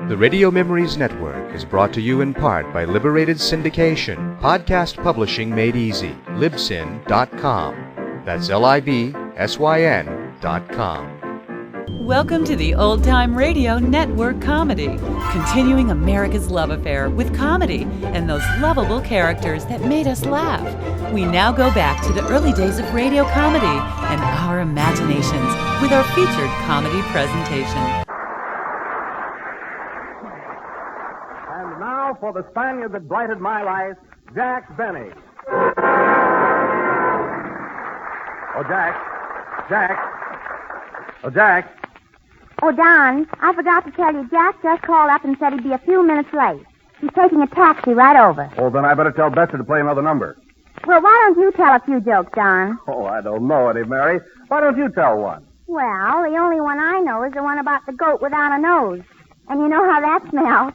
The Radio Memories Network is brought to you in part by Liberated Syndication, podcast publishing made easy, libsyn.com. That's libsyn.com. Welcome to the Old Time Radio Network Comedy, continuing America's love affair with comedy and those lovable characters that made us laugh. We now go back to the early days of radio comedy and our imaginations with our featured comedy presentation. And now for the Spaniard that blighted my life, Jack Benny. Oh, Jack. Oh, Jack. Oh, Don, I forgot to tell you, Jack just called up and said he'd be a few minutes late. He's taking a taxi right over. Oh, then I better tell Betsy to play another number. Well, why don't you tell a few jokes, Don? Oh, I don't know any, Mary. Why don't you tell one? Well, the only one I know is the one about the goat without a nose. And you know how that smells.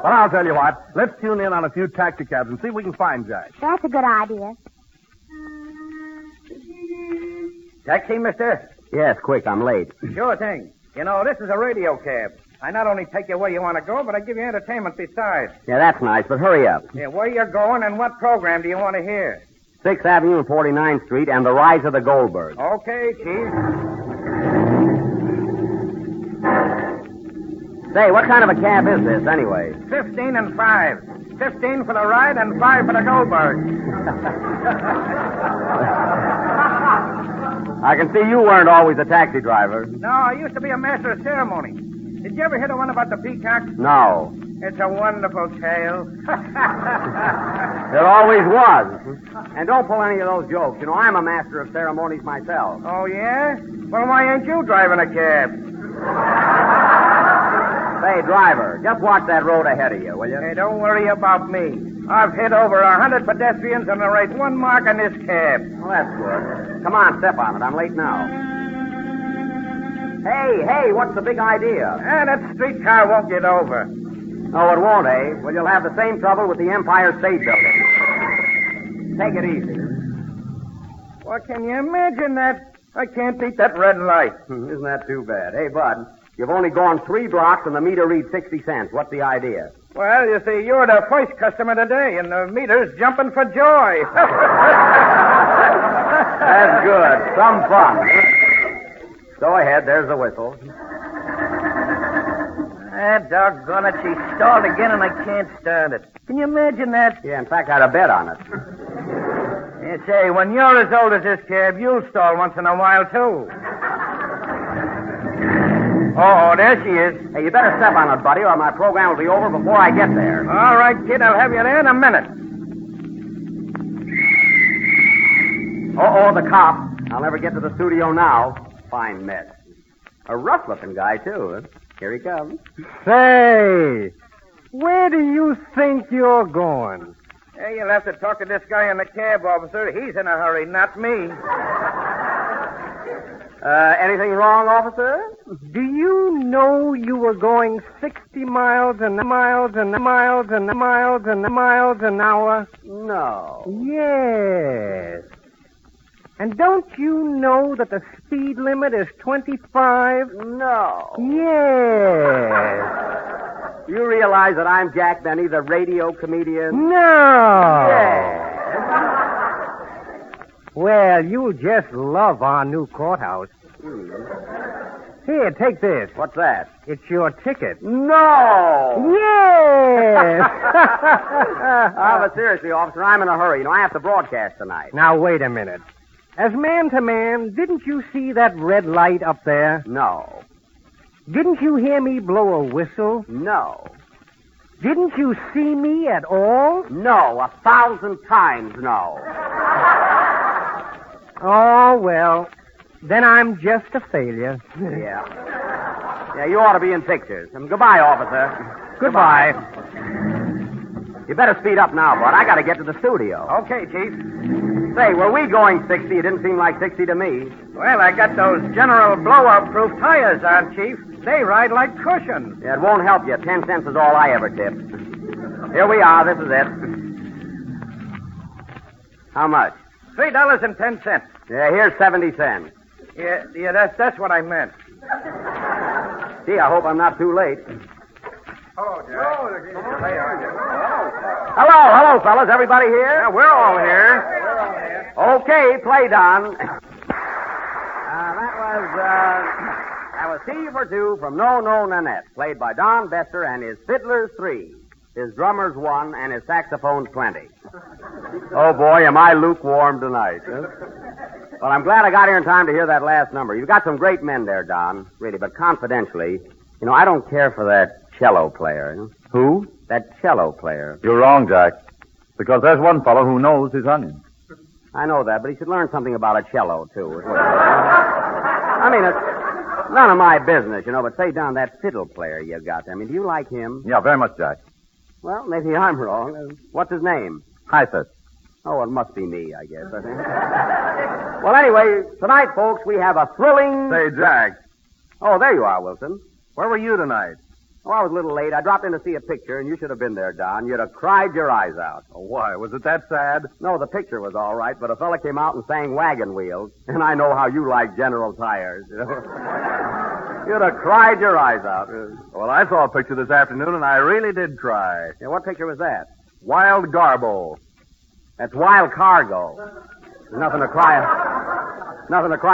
Well, I'll tell you what. Let's tune in on a few taxicabs and see if we can find Jack. That's a good idea. Taxi, mister? Yes, quick, I'm late. Sure thing. You know, this is a radio cab. I not only take you where you want to go, but I give you entertainment besides. Yeah, that's nice, but hurry up. Yeah, where you're going and what program do you want to hear? 6th Avenue and 49th Street and the Rise of the Goldbergs. Okay, Chief. Say, what kind of a cab is this, anyway? 15 and 5. 15 for the ride and 5 for the Goldbergs. I can see you weren't always a taxi driver. No, I used to be a master of ceremony. Did you ever hear the one about the peacock? No. It's a wonderful tale. There always was. And don't pull any of those jokes. You know, I'm a master of ceremonies myself. Oh, yeah? Well, why ain't you driving a cab? Say, driver, just watch that road ahead of you, will you? Hey, don't worry about me. I've hit over 100 pedestrians and there ain't one mark on this cab. Well, that's good. Come on, step on it. I'm late now. Hey, what's the big idea? That streetcar won't get over. Oh, it won't, eh? Well, you'll have the same trouble with the Empire State Building. Take it easy. Well, can you imagine that? I can't beat that red light. Isn't that too bad? Hey, Bud, you've only gone 3 blocks and the meter reads 60 cents. What's the idea? Well, you see, you're the first customer today, and the meter's jumping for joy. That's good. Some fun. Go ahead. There's the whistle. Doggone it. She stalled again, and I can't stand it. Can you imagine that? Yeah, in fact, I'd have bet on it. You say, when you're as old as this cab, you'll stall once in a while, too. Oh, there she is. Hey, you better step on it, buddy, or my program will be over before I get there. All right, kid, I'll have you there in a minute. The cop. I'll never get to the studio now. Fine mess. A rough-looking guy, too. Huh? Here he comes. Say, where do you think you're going? Hey, you'll have to talk to this guy in the cab, officer. He's in a hurry, not me. Anything wrong, officer? Do you know you were going 60 miles an hour? No. Yes. And don't you know that the speed limit is 25? No. Yes. You realize that I'm Jack Benny, the radio comedian? No. Yes. Well, you just love our new courthouse. Here, take this. What's that? It's your ticket. No! Yes! But seriously, officer, I'm in a hurry. You know, I have to broadcast tonight. Now, wait a minute. As man to man, didn't you see that red light up there? No. Didn't you hear me blow a whistle? No. Didn't you see me at all? No, 1,000 times no. Oh, well, then I'm just a failure. Yeah. Yeah, you ought to be in pictures. Goodbye, officer. Goodbye. You better speed up now, Bud. I got to get to the studio. Okay, Chief. Say, were we going 60? It didn't seem like 60 to me. Well, I got those General blowout-proof tires on, Chief. They ride like cushions. Yeah, it won't help you. 10 cents is all I ever tipped. Here we are. This is it. How much? $3.10. Yeah, here's 70 cents. Yeah, that's what I meant. Gee, I hope I'm not too late. Hello, Jack. Hello, fellas. Everybody here? Yeah, we're all here. Okay, play, Don. That was T for Two from No No Nanette, played by Don Bester and his fiddlers 3, his drummers 1, and his saxophones 20. Oh, boy, am I lukewarm tonight. Huh? Well, I'm glad I got here in time to hear that last number. You've got some great men there, Don, really, but confidentially, I don't care for that cello player. Who? That cello player. You're wrong, Jack. Because there's one fellow who knows his onions. I know that, but he should learn something about a cello, too. I mean, it's none of my business, but say, Don, that fiddle player you got there, do you like him? Yeah, very much, Jack. Well, maybe I'm wrong. What's his name? Hythus. Oh, it must be me, I guess. Well, anyway, tonight, folks, we have a thrilling... Say, Jack. Oh, there you are, Wilson. Where were you tonight? Oh, I was a little late. I dropped in to see a picture, and you should have been there, Don. You'd have cried your eyes out. Oh, why? Was it that sad? No, the picture was all right, but a fella came out and sang Wagon Wheels, and I know how you like General Tires. You'd have cried your eyes out. Well, I saw a picture this afternoon, and I really did cry. Yeah, what picture was that? Wild Garbo. That's Wild Cargo. There's nothing to cry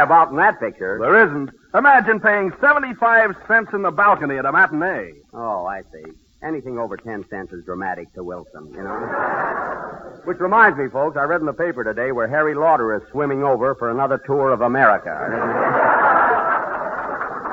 about in that picture. There isn't. Imagine paying 75 cents in the balcony at a matinee. Oh, I see. Anything over 10 cents is dramatic to Wilson, Which reminds me, folks, I read in the paper today where Harry Lauder is swimming over for another tour of America.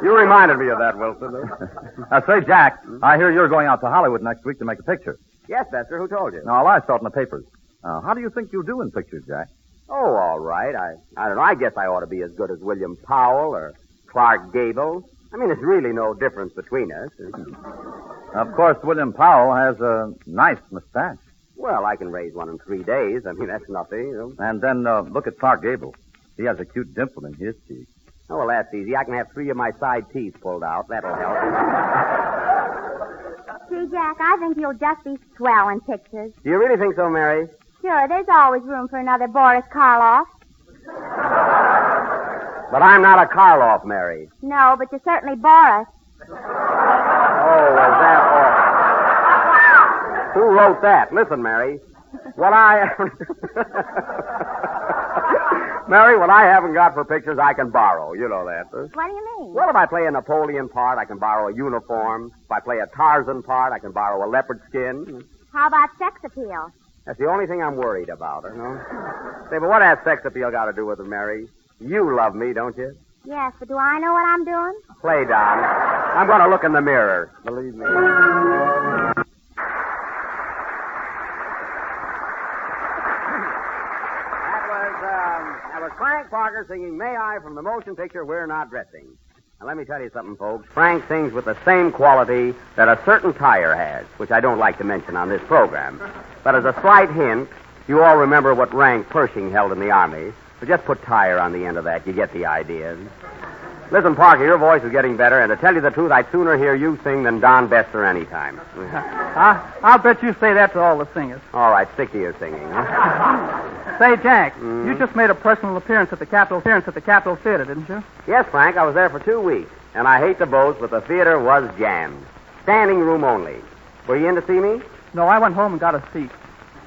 You reminded me of that, Wilson. Now, say, Jack, I hear you're going out to Hollywood next week to make a picture. Yes, Bester. Who told you? No, I saw it in the papers. How do you think you'll do in pictures, Jack? Oh, all right. I don't know. I guess I ought to be as good as William Powell or Clark Gable. There's really no difference between us. Of course, William Powell has a nice mustache. Well, I can raise one in 3 days. That's nothing. And then look at Clark Gable. He has a cute dimple in his cheek. Oh, well, that's easy. I can have 3 of my side teeth pulled out. That'll help. See, Jack, I think you'll just be swell in pictures. Do you really think so, Mary? Sure, there's always room for another Boris Karloff. But I'm not a Karloff, Mary. No, but you're certainly Boris. Oh, is that all? Who wrote that? Listen, Mary. Mary, what I haven't got for pictures, I can borrow. You know that. What do you mean? Well, if I play a Napoleon part, I can borrow a uniform. If I play a Tarzan part, I can borrow a leopard skin. How about sex appeal? That's the only thing I'm worried about, Say, but what has sex appeal got to do with it, Mary? You love me, don't you? Yes, but do I know what I'm doing? Play, Don. I'm going to look in the mirror. Believe me. That was Frank Parker singing May I from the motion picture We're Not Dressing. Now, let me tell you something, folks. Frank sings with the same quality that a certain tire has, which I don't like to mention on this program. But as a slight hint, you all remember what rank Pershing held in the Army. So just put tire on the end of that. You get the idea. Listen, Parker, your voice is getting better, and to tell you the truth, I'd sooner hear you sing than Don Bester any time. I'll bet you say that to all the singers. All right, stick to your singing. Say, Jack, you just made a personal appearance at the Capitol Theater, didn't you? Yes, Frank, I was there for 2 weeks, and I hate to boast, but the theater was jammed. Standing room only. Were you in to see me? No, I went home and got a seat.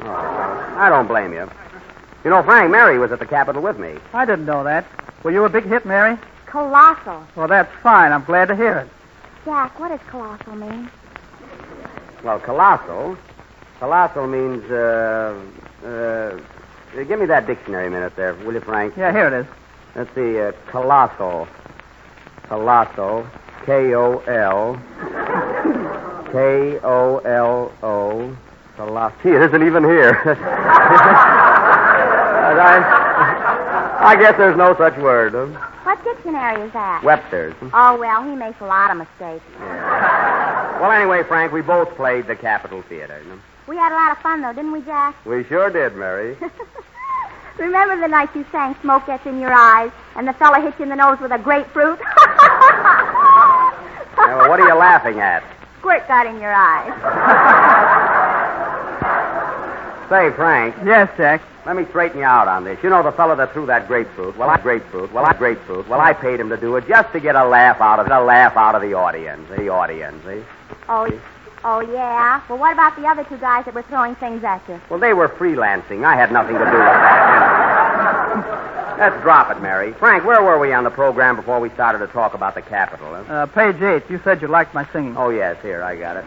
Oh, I don't blame you. Frank, Mary was at the Capitol with me. I didn't know that. Were you a big hit, Mary? Colossal. Well, that's fine. I'm glad to hear it. Jack, what does colossal mean? Well, colossal means, give me that dictionary a minute there, will you, Frank? Yeah, here it is. Let's see, colossal, K-O-L, K-O-L-O, colossal. Gee, it isn't even here. I guess there's no such word. What dictionary is that? Webster's. Oh, well, he makes a lot of mistakes. Yeah. Well, anyway, Frank, we both played the Capitol Theater. We had a lot of fun, though, didn't we, Jack? We sure did, Mary. Remember the night you sang Smoke Gets in Your Eyes and the fella hit you in the nose with a grapefruit? Yeah, well, what are you laughing at? Squirt got in your eyes. Say, Frank. Yes, Jack. Let me straighten you out on this. You know the fellow that threw that grapefruit? Well, I paid him to do it just to get a laugh out of the audience. The audience, see? Oh, yeah? Well, what about the other two guys that were throwing things at you? Well, they were freelancing. I had nothing to do with that. Let's drop it, Mary. Frank, where were we on the program before we started to talk about the Capitol? Huh? Page 8. You said you liked my singing. Oh, yes. Here, I got it.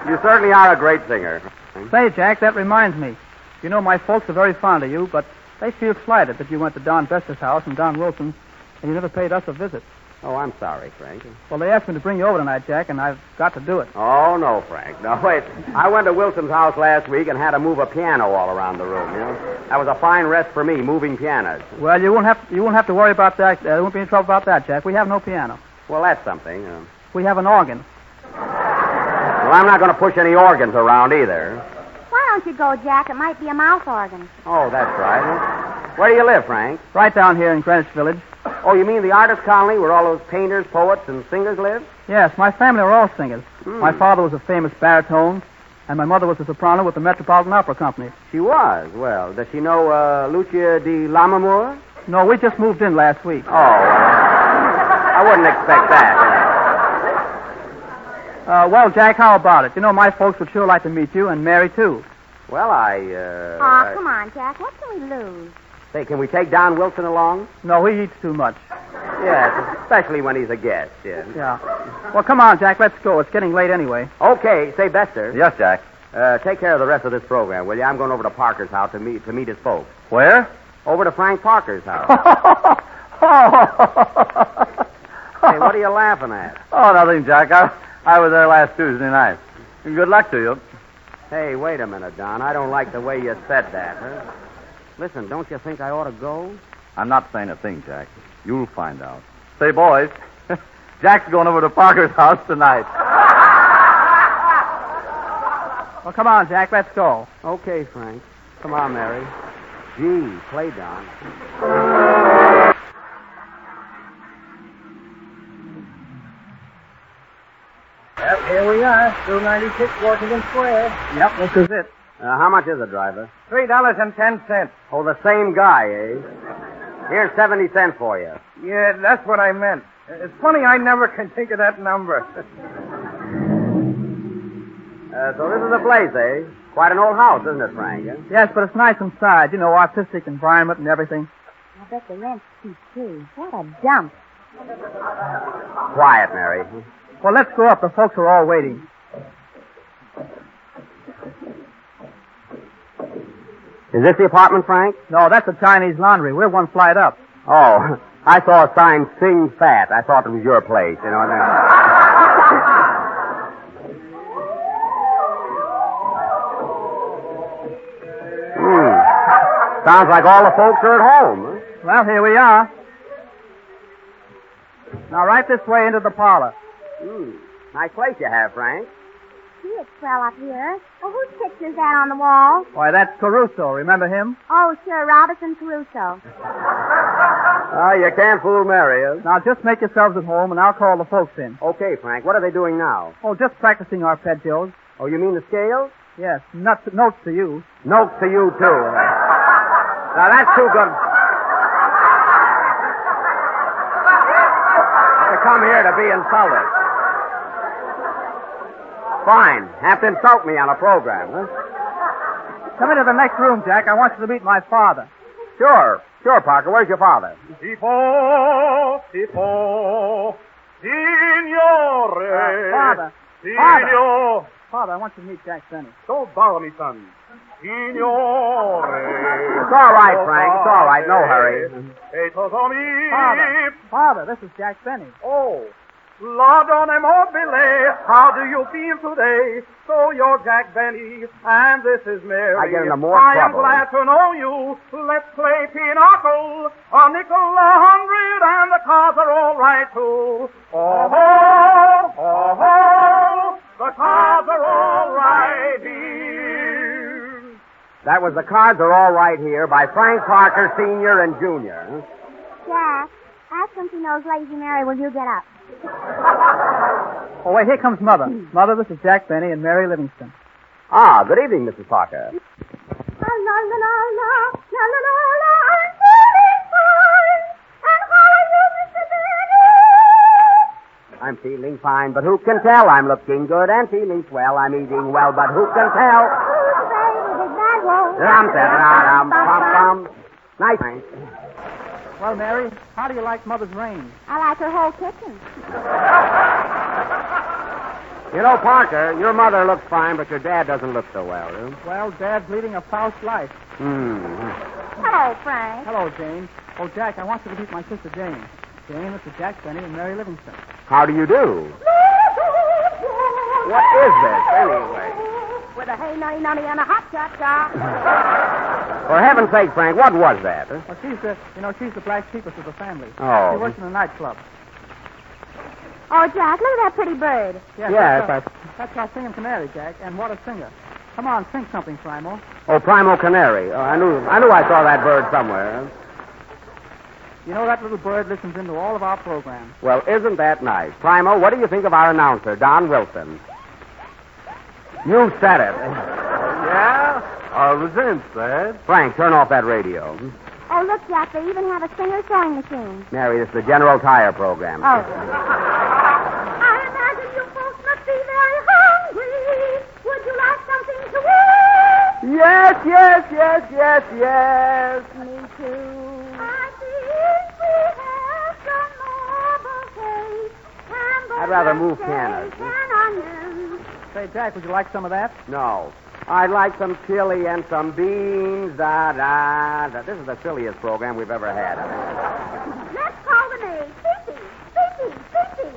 You certainly are a great singer. Say, Jack, that reminds me. You know, my folks are very fond of you, but they feel slighted that you went to Don Besser's house and Don Wilson's, and you never paid us a visit. Oh, I'm sorry, Frank. Well, they asked me to bring you over tonight, Jack, and I've got to do it. Oh, no, Frank. No, wait. I went to Wilson's house last week and had to move a piano all around the room, you know. That was a fine rest for me, moving pianos. Well, you won't have to worry about that. There won't be any trouble about that, Jack. We have no piano. Well, that's something. We have an organ. Well, I'm not going to push any organs around either. Why don't you go, Jack? It might be a mouth organ. Oh, that's right. Where do you live, Frank? Right down here in Greenwich Village. Oh, you mean the artist colony where all those painters, poets, and singers live? Yes, my family were all singers. My father was a famous baritone, and my mother was a soprano with the Metropolitan Opera Company. She was? Well, does she know Lucia di Lammermoor? No, we just moved in last week. Oh, I wouldn't expect that. Well, Jack, how about it? You know, my folks would sure like to meet you, and Mary, too. Well, come on, Jack. What can we lose? Say, can we take Don Wilson along? No, he eats too much. Yes, especially when he's a guest, yes. Yeah. Well, come on, Jack, let's go. It's getting late anyway. Okay. Say, Bester. Yes, Jack. Take care of the rest of this program, will you? I'm going over to Parker's house to meet his folks. Where? Over to Frank Parker's house. Hey, what are you laughing at? Oh, nothing, Jack. I was there last Tuesday night. Good luck to you. Hey, wait a minute, Don. I don't like the way you said that, huh? Listen, don't you think I ought to go? I'm not saying a thing, Jack. You'll find out. Say, boys, Jack's going over to Parker's house tonight. Well, come on, Jack, let's go. Okay, Frank. Come on, Mary. Gee, play, Don. Yep, here we are. 296 Washington Square. Yep, this is it. How much is it, driver? $3.10. Oh, the same guy, eh? Here's 70 cents for you. Yeah, that's what I meant. It's funny I never can think of that number. So this is the place, eh? Quite an old house, isn't it, Frank? Eh? Yes, but it's nice inside. You know, artistic environment and everything. I bet the rent's cheap, too. What a dump. Quiet, Mary. Well, let's go up. The folks are all waiting. Is this the apartment, Frank? No, that's a Chinese laundry. We're one flight up. Oh, I saw a sign, Sing Fat. I thought it was your place, you know. Sounds like all the folks are at home. Huh? Well, here we are. Now, right this way into the parlor. Nice place you have, Frank. Gee, it's swell up here. Oh, whose picture's that on the wall? Why, that's Caruso. Remember him? Oh, sure, Robinson Crusoe. You can't fool Mary, huh? Now, just make yourselves at home, and I'll call the folks in. Okay, Frank. What are they doing now? Oh, just practicing arpeggios. Oh, you mean the scales? Yes, notes to you. Notes to you, too. Now, that's too good. To come here to be insulted. Fine. Have to insult me on a program, huh? Come into the next room, Jack. I want you to meet my father. Sure, Parker. Where's your father? Tifo, signore. Father. Signor. Father, I want you to meet Jack Benny. Don't bother me, son. Signore. It's all right, Frank. It's all right. No hurry. Father, this is Jack Benny. Oh. Ladone mobile, how do you feel today? So you're Jack Benny, and this is Mary. I get into more I trouble. am glad to know you. Let's play pinochle. A nickel, 100, and the cards are all right, too. Oh, the cards are all right here. That was The Cards Are All Right Here by Frank Parker, Sr. and Jr. Jack, ask him if he knows Lazy Mary. Will you get up? Oh, wait, here comes Mother. Mother, this is Jack Benny and Mary Livingston. Ah, good evening, Mrs. Parker. La la la la la, la la la la, I'm feeling fine. And how are you, Mr. Benny? I'm feeling fine, but who can tell? I'm looking good and feeling swell. I'm eating well, but who can tell? Who's baby? Did that roll? Dum-da-dum-bum-bum. Nice. Well, Mary, how do you like Mother's range? I like her whole kitchen. You know, Parker, your mother looks fine, but your dad doesn't look so well. Well, Dad's leading a Faust life. Hello, Frank. Hello, Jane. Oh, Jack, I want you to meet my sister Jane. Jane, Mr. Jack Benny, and Mary Livingston. How do you do? What is this, anyway? With a hey nutty nutty and a hot cha-cha. For heaven's sake, Frank, what was that? Well, she's the black sheepest of the family. Oh. She works in a nightclub. Oh, Jack, look at that pretty bird. Yes, That's our singing canary, Jack, and what a singer. Come on, sing something, Primo. Oh, Primo Canary. Oh, I knew I saw that bird somewhere. You know, that little bird listens into all of our programs. Well, isn't that nice? Primo, what do you think of our announcer, Don Wilson? You said it. Yeah? I resent that. Frank, turn off that radio. Oh, look, Jack, they even have a singer sewing machine. Mary, this is the General Tire program. Oh. I imagine you folks must be very hungry. Would you like something to eat? Yes, yes, yes, yes, yes. Me too. I think we have some more bouquets. I'd rather move cannons. And onions. Say, Jack, would you like some of that? No. I'd like some chili and some beans. Da-da-da. This is the silliest program we've ever had. Let's call the maid. Fifi, Fifi, Fifi.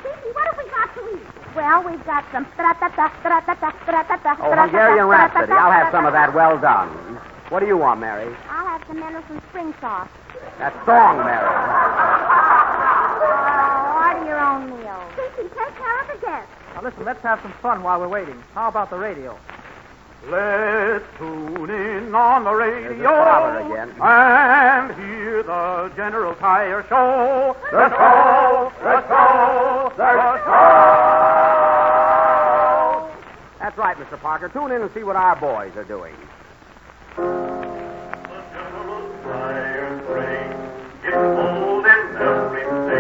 Fifi, what have we got to eat? Well, we've got some... Oh, Hungarian Rhapsody. I'll have some of that well done. What do you want, Mary? I'll have some Mendelssohn spring sauce. That song, Mary. Oh, order your own meal. Fifi, take care of the guests. Now, listen, let's have some fun while we're waiting. How about the radio? Let's tune in on the radio There's the father again. and hear the General Tire Show. The show, the show, the show. That's right, Mr. Parker. Tune in and see what our boys are doing.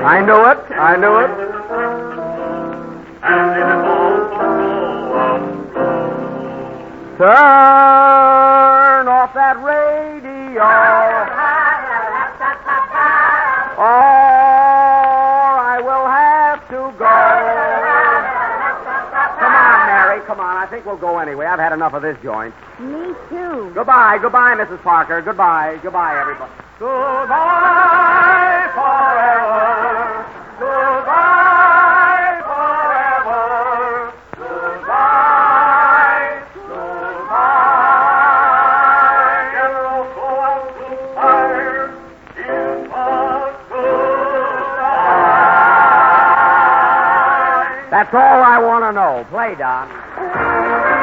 I knew it. I knew it. And it is also Turn off that radio. Or I will have to go. Come on, Mary. Come on. I think we'll go anyway. I've had enough of this joint. Me too. Goodbye. Goodbye, Mrs. Parker. Goodbye. Goodbye, everybody. goodbye forever. Goodbye forever. Goodbye. Goodbye. General, go out to fire. It was goodbye. That's all I want to know. Play, Don.